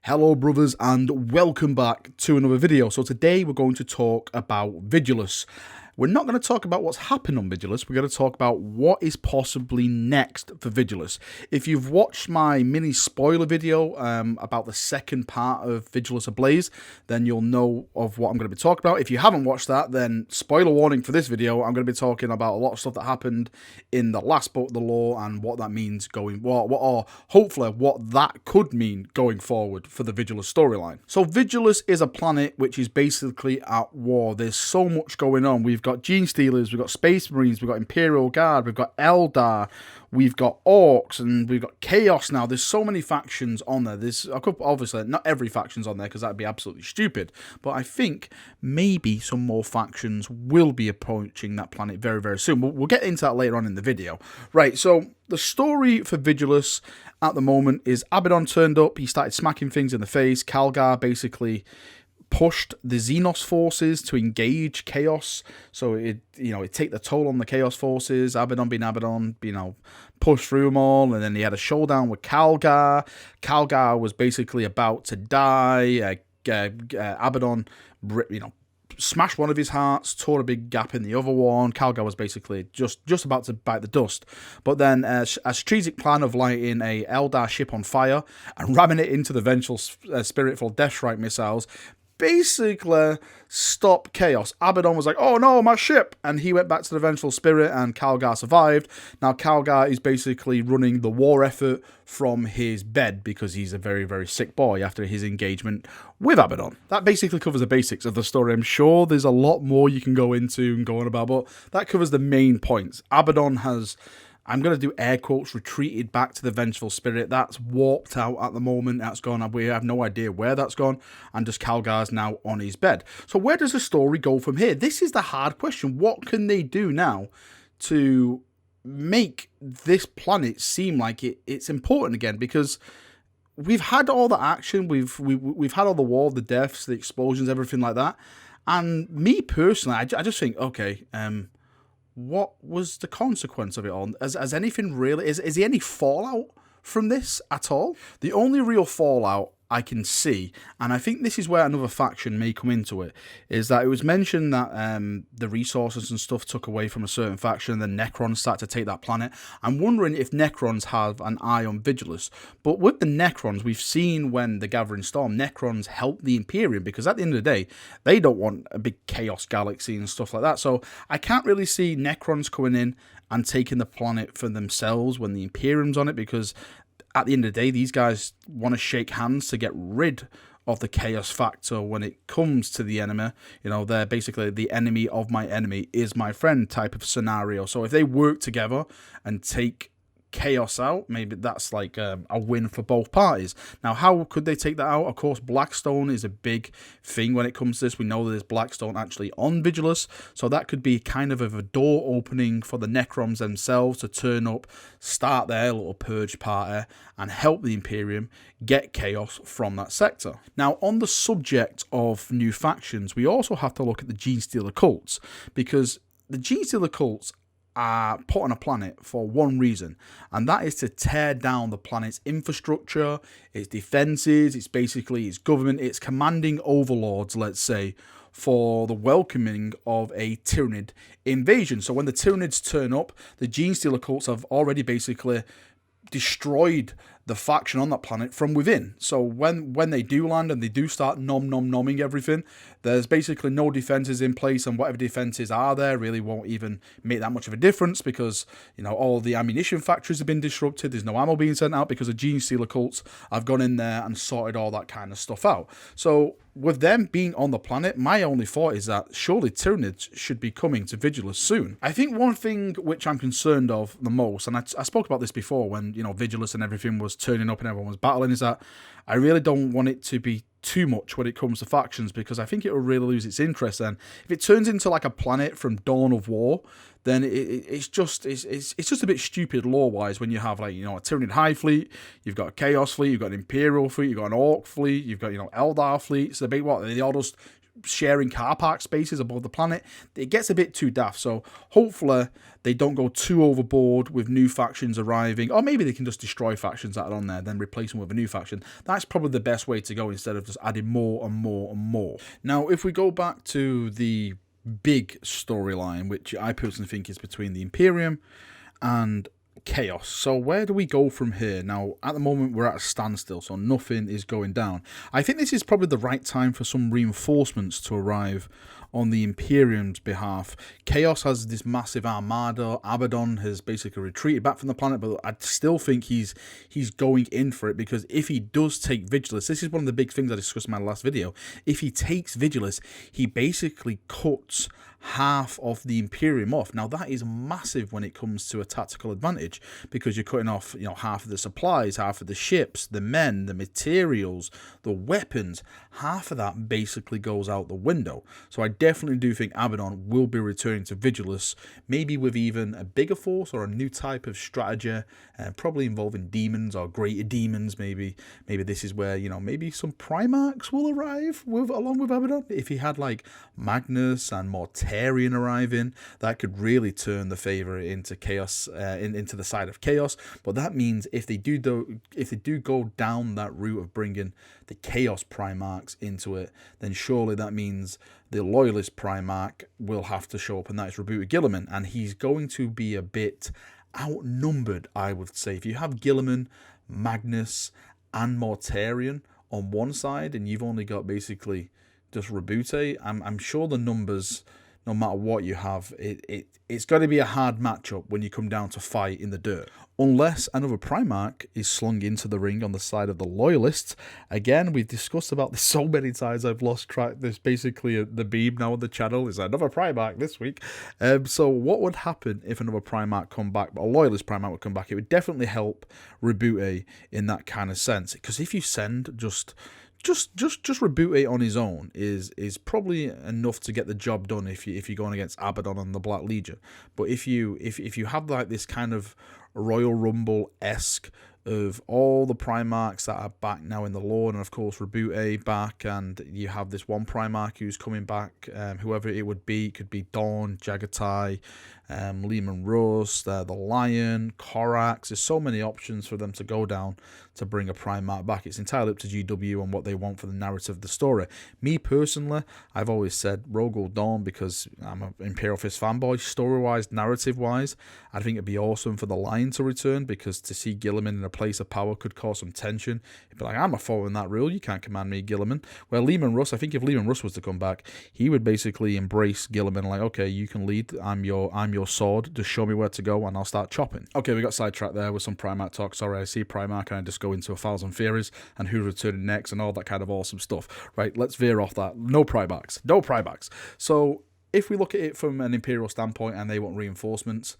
Hello brothers and welcome back to another video. So today we're going to talk about Vigilus. We're not going to talk about what's happened on Vigilus, we're going to talk about what is possibly next for Vigilus. If you've watched my mini spoiler video about the second part of Vigilus Ablaze, then you'll know of what I'm going to be talking about. If you haven't watched that, then spoiler warning for this video, I'm going to be talking about a lot of stuff that happened in the last book, the lore, and what that means going, or hopefully what that could mean going forward for the Vigilus storyline. So Vigilus is a planet which is basically at war. There's so much going on. We've got Genestealers, we've got Space Marines, we've got Imperial Guard, we've got Eldar, we've got Orcs, and we've got Chaos now. There's so many factions on there. There's a couple, obviously, not every faction's on there because that'd be absolutely stupid, but I think maybe some more factions will be approaching that planet very, very soon. We'll get into that later on in the video. Right, so the story for Vigilus at the moment is Abaddon turned up, he started smacking things in the face. Calgar basically pushed the Xenos forces to engage Chaos, so it take the toll on the Chaos forces. Abaddon being Abaddon, pushed through them all, and then he had a showdown with Calgar. Calgar was basically about to die. Abaddon, smashed one of his hearts, tore a big gap in the other one. Calgar was basically just about to bite the dust. But then a strategic plan of lighting a Eldar ship on fire and ramming it into the Vengeful Spirit full of Death Strike missiles basically stop Chaos. Abaddon was like, oh no, my ship, and he went back to the Vengeful Spirit, and Calgar survived. Now Calgar is basically running the war effort from his bed because he's a very, very sick boy after his engagement with Abaddon. That basically covers the basics of the story. I'm sure there's a lot more you can go into and go on about, but that covers the main points. Abaddon has, I'm going to do air quotes, retreated back to the Vengeful Spirit. That's warped out at the moment. That's gone. We have no idea where that's gone. And just Calgar's now on his bed. So where does the story go from here? This is the hard question. What can they do now to make this planet seem like it's important again? Because we've had all the action. We've had all the war, the deaths, the explosions, everything like that. And me personally, I just think, okay, what was the consequence of it all? Has anything really... Is there any fallout from this at all? The only real fallout I can see, and I think this is where another faction may come into it, is that it was mentioned that the resources and stuff took away from a certain faction, and then Necrons start to take that planet. I'm wondering if Necrons have an eye on Vigilus. But with the Necrons, we've seen when the Gathering Storm, Necrons help the Imperium, because at the end of the day, they don't want a big chaos galaxy and stuff like that. So I can't really see Necrons coming in and taking the planet for themselves when the Imperium's on it, because at the end of the day, these guys want to shake hands to get rid of the chaos factor when it comes to the enemy. They're basically the enemy of my enemy is my friend type of scenario. So if they work together and take chaos out, maybe that's like a win for both parties. Now, how could they take that out? Of course, Blackstone is a big thing when it comes to this. We know that there's Blackstone actually on Vigilus, so that could be kind of a door opening for the Necrons themselves to turn up, start their little purge party, and help the Imperium get chaos from that sector. Now, on the subject of new factions, we also have to look at the Genestealer cults, because the Genestealer cults are put on a planet for one reason, and that is to tear down the planet's infrastructure, its defenses, it's basically its government, its commanding overlords, let's say, for the welcoming of a Tyranid invasion. So when the Tyranids turn up, the Genestealer cults have already basically destroyed the faction on that planet from within. So when they do land and they do start nomming everything, there's basically no defenses in place, and whatever defenses are there really won't even make that much of a difference, because all the ammunition factories have been disrupted. There's no ammo being sent out because the Genestealer cults have gone in there and sorted all that kind of stuff out. So with them being on the planet, my only thought is that surely Tyranids should be coming to Vigilus soon. I think one thing which I'm concerned of the most, and I spoke about this before when Vigilus and everything was turning up and everyone was battling, is that I really don't want it to be too much when it comes to factions, because I think it will really lose its interest. And if it turns into like a planet from Dawn of War, then it's just a bit stupid lore-wise when you have like a Tyranid High Fleet, you've got a Chaos Fleet, you've got an Imperial Fleet, you've got an Orc Fleet, you've got Eldar Fleet. So they all just sharing car park spaces above the planet. It gets a bit too daft. So hopefully they don't go too overboard with new factions arriving, or maybe they can just destroy factions that are on there, then replace them with a new faction. That's probably the best way to go, instead of just adding more and more and more. Now, if we go back to the big storyline, which I personally think is between the Imperium and Chaos. So where do we go from here? Now, at the moment, we're at a standstill, so nothing is going down. I think this is probably the right time for some reinforcements to arrive on the Imperium's behalf. Chaos has this massive armada. Abaddon has basically retreated back from the planet, but I still think he's going in for it, because if he does take Vigilus, this is one of the big things I discussed in my last video. If he takes Vigilus, he basically cuts half of the Imperium off. Now, that is massive when it comes to a tactical advantage, because you're cutting off, half of the supplies, half of the ships, the men, the materials, the weapons. Half of that basically goes out the window. So I definitely do think Abaddon will be returning to Vigilus, maybe with even a bigger force or a new type of strategy, probably involving demons or greater demons. Maybe this is where, maybe some Primarchs will arrive along with Abaddon. If he had like Magnus and Mortarion arriving, that could really turn the favor into Chaos, into the side of Chaos. But that means if they do go down that route of bringing the Chaos Primarchs into it, then surely that means the Loyalist Primarch will have to show up, and that is Rebooted Guilliman, and he's going to be a bit outnumbered, I would say. If you have Guilliman, Magnus, and Mortarion on one side, and you've only got basically just Reboote, I'm sure the numbers, no matter what you have, it's got to be a hard matchup when you come down to fight in the dirt. Unless another Primarch is slung into the ring on the side of the Loyalists. Again, we've discussed about this so many times, I've lost track. There's basically the beam now on the channel. Is another Primarch this week. So what would happen if another Primarch come back, a Loyalist Primarch would come back? It would definitely help Reboote in that kind of sense. Because if you send just Reboote on his own is probably enough to get the job done if you're going against Abaddon and the Black Legion. But if you have like this kind of Royal Rumble-esque of all the Primarchs that are back now in the lore, and of course Reboote back, and you have this one Primarch who's coming back, whoever it would be, it could be Dawn, Jagatai, Leman Russ, the Lion, Corax. There's so many options for them to go down to bring a Primarch back. It's entirely up to GW and what they want for the narrative of the story. Me personally, I've always said Rogal Dawn, because I'm an Imperial Fist fanboy. Story-wise, narrative-wise, I think it'd be awesome for the Lion to return, because to see Guilliman in a place of power could cause some tension. It'd be like, I'm not following that rule, you can't command me, Guilliman. Where Leman Russ, I think if Leman Russ was to come back, he would basically embrace Guilliman, like, okay, you can lead, I'm your sword, just show me where to go and I'll start chopping. Okay, we got sidetracked there with some Primarch talk. Sorry, I see Primarch and I just go into 1,000 theories and who's returning next and all that kind of awesome stuff. Right, let's veer off that. No Primarchs. So if we look at it from an Imperial standpoint and they want reinforcements,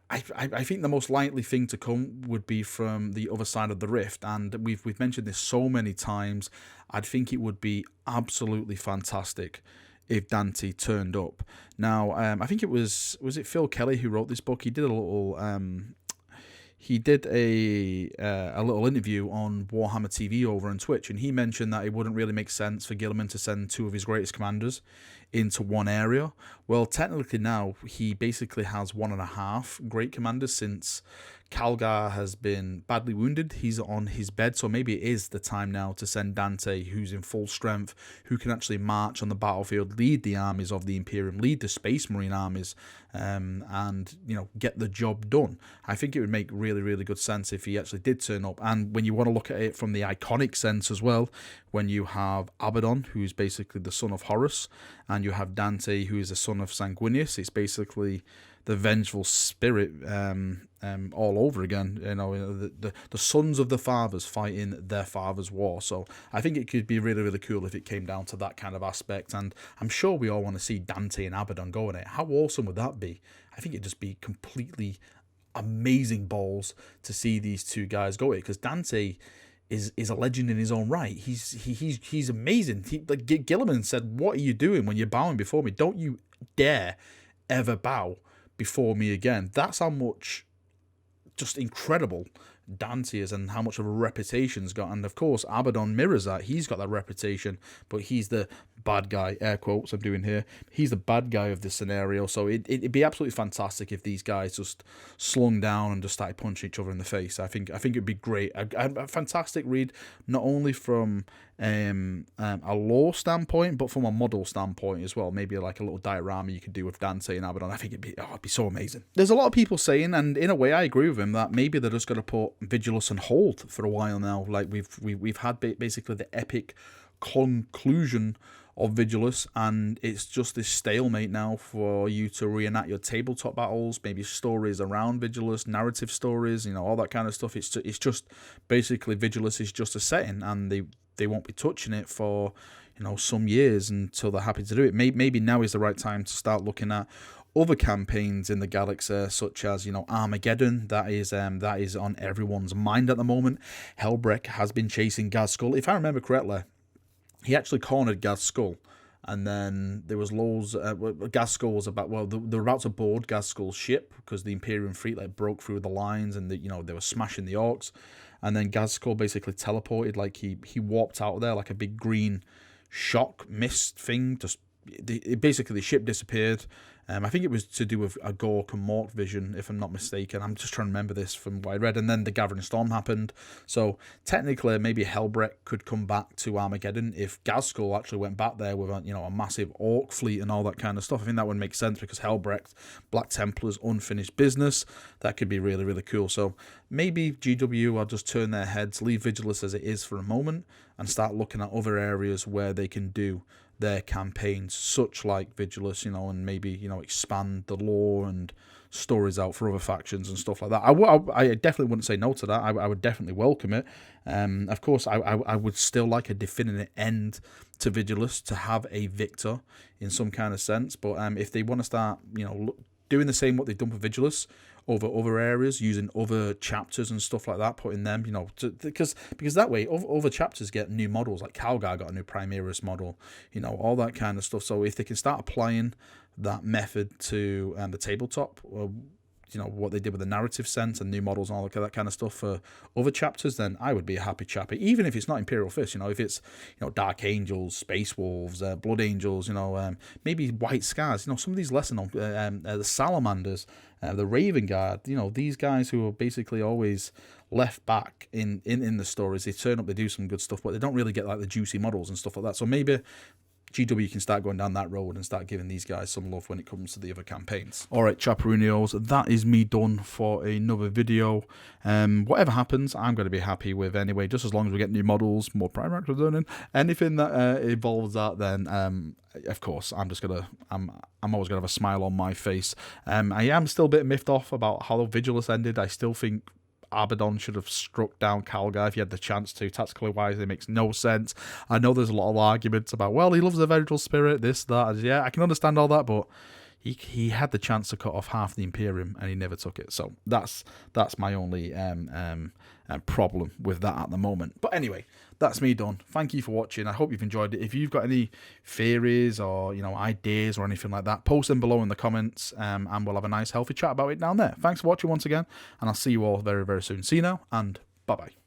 I think the most likely thing to come would be from the other side of the rift, and we've mentioned this so many times. I'd think it would be absolutely fantastic if Dante turned up. Now, I think it was it Phil Kelly who wrote this book? He did a little a little interview on Warhammer TV over on Twitch, and he mentioned that it wouldn't really make sense for Guilliman to send two of his greatest commanders into one area. Well, technically now he basically has 1.5 great commanders, since Calgar has been badly wounded. He's on his bed, so maybe it is the time now to send Dante, who's in full strength, who can actually march on the battlefield, lead the armies of the Imperium, lead the Space Marine armies, and get the job done. I think it would make really, really good sense if he actually did turn up. And when you want to look at it from the iconic sense as well, when you have Abaddon, who's basically the son of Horus, and you have Dante, who is the son of Sanguinius, it's basically the vengeful spirit all over again. The sons of the fathers fighting their father's war. So I think it could be really, really cool if it came down to that kind of aspect. And I'm sure we all want to see Dante and Abaddon go in it. How awesome would that be? I think it'd just be completely amazing balls to see these two guys go at it, because Dante is a legend in his own right. He's amazing. Like Guilliman said, "What are you doing when you're bowing before me? Don't you dare ever bow before me again." That's how much just incredible Dante is and how much of a reputation's got. And of course, Abaddon mirrors that. He's got that reputation, but he's the bad guy, air quotes I'm doing here. He's the bad guy of this scenario. So it'd be absolutely fantastic if these guys just slung down and just started punching each other in the face. I think it'd be great. A fantastic read, not only from a lore standpoint, but from a model standpoint as well. Maybe like a little diorama you could do with Dante and Abaddon. I think it'd be so amazing. There's a lot of people saying, and in a way I agree with him, that maybe they're just going to put Vigilus on hold for a while now. Like we've had basically the epic conclusion of Vigilus, and it's just this stalemate now for you to reenact your tabletop battles, maybe stories around Vigilus, narrative stories, all that kind of stuff. It's just basically Vigilus is just a setting, and they won't be touching it for some years until they're happy to do it. Maybe now is the right time to start looking at other campaigns in the galaxy, such as Armageddon. That is on everyone's mind at the moment. Helbrecht has been chasing Gazskull. If I remember correctly, he actually cornered Gazskull, and then there was loads. Gazskull was they were about to board Gazskull's ship because the Imperium fleet broke through the lines, and they were smashing the orcs, and then Gazskull basically teleported, like he warped out of there like a big green shock mist thing. Basically the ship disappeared. I think it was to do with a Gork and Mork vision, if I'm not mistaken. I'm just trying to remember this from what I read. And then the Gathering Storm happened. So technically, maybe Helbrecht could come back to Armageddon if Gazskull actually went back there with a massive orc fleet and all that kind of stuff. I think that would make sense because Helbrecht, Black Templar's unfinished business, that could be really, really cool. So maybe GW will just turn their heads, leave Vigilus as it is for a moment, and start looking at other areas where they can do their campaigns, such like Vigilus, and maybe expand the lore and stories out for other factions and stuff like that. I definitely wouldn't say no to that. I would definitely welcome it. Of course, I would still like a definitive end to Vigilus, to have a victor in some kind of sense. But if they want to start, doing the same what they've done for Vigilus over other areas, using other chapters and stuff like that, putting them, because that way other chapters get new models, like Calgar got a new Primarchs model, all that kind of stuff. So if they can start applying that method to the tabletop, what they did with the narrative sense and new models and all that kind of stuff for other chapters, then I would be a happy chapter. Even if it's not Imperial Fist, if it's Dark Angels, Space Wolves, Blood Angels, maybe White Scars, some of these lesser known, the Salamanders, the Raven Guard, these guys who are basically always left back in the stories. They turn up, they do some good stuff, but they don't really get like the juicy models and stuff like that. So maybe GW can start going down that road and start giving these guys some love when it comes to the other campaigns. Alright, Chaperonios, that is me done for another video. Whatever happens, I'm going to be happy with anyway, just as long as we get new models, more Primarchs returning, anything that involves that, then of course, I'm always gonna have a smile on my face. I am still a bit miffed off about how Vigilus ended. I still think Abaddon should have struck down Calgar if he had the chance to. Tactically wise, it makes no sense. I know there's a lot of arguments about, well, he loves the vengeful spirit, this, that. Yeah, I can understand all that, but he had the chance to cut off half the Imperium and he never took it. So that's my only problem with that at the moment. But anyway, that's me done. Thank you for watching. I hope you've enjoyed it. If you've got any theories or ideas or anything like that, post them below in the comments, and we'll have a nice healthy chat about it down there. Thanks for watching once again, and I'll see you all very, very soon. See you now, and bye bye.